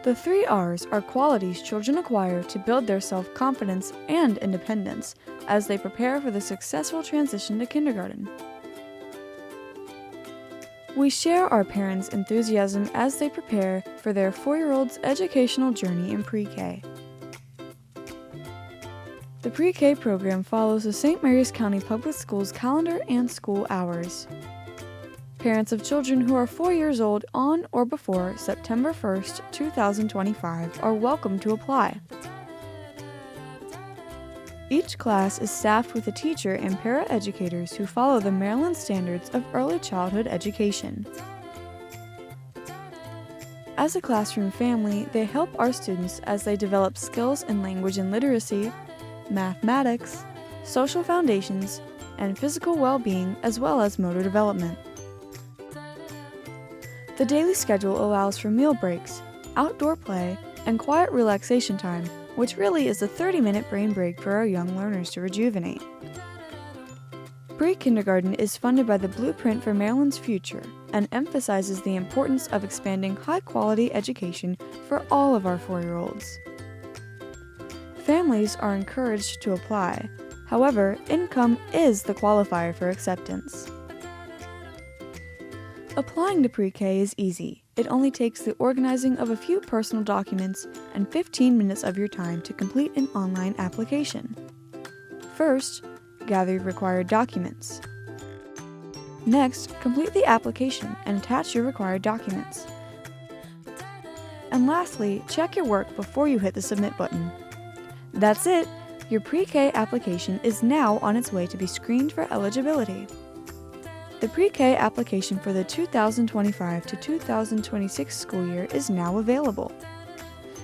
The 3 R's are qualities children acquire to build their self-confidence and independence as they prepare for the successful transition to kindergarten. We share our parents' enthusiasm as they prepare for their 4-year-old's educational journey in pre-K. The pre-K program follows the St. Mary's County Public Schools calendar and school hours. Parents of children who are 4 years old on or before September 1st, 2025 are welcome to apply. Each class is staffed with a teacher and paraeducators who follow the Maryland standards of early childhood education. As a classroom family, they help our students as they develop skills in language and literacy, mathematics, social foundations, and physical well-being as well as motor development. The daily schedule allows for meal breaks, outdoor play, and quiet relaxation time, which really is a 30-minute brain break for our young learners to rejuvenate. Pre-kindergarten is funded by the Blueprint for Maryland's Future and emphasizes the importance of expanding high-quality education for all of our 4-year-olds. Families are encouraged to apply. However, income is the qualifier for acceptance. Applying to pre-K is easy. It only takes the organizing of a few personal documents and 15 minutes of your time to complete an online application. First, gather required documents. Next, complete the application and attach your required documents. And lastly, check your work before you hit the submit button. That's it! Your pre-K application is now on its way to be screened for eligibility. The pre-K application for the 2025 to 2026 school year is now available.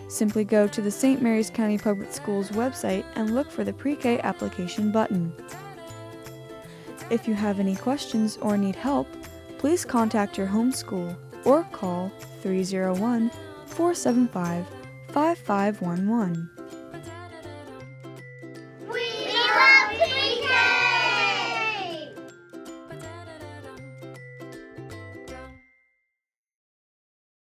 Simply go to the St. Mary's County Public Schools website and look for the pre-K application button. If you have any questions or need help, please contact your home school or call 301-475-5511.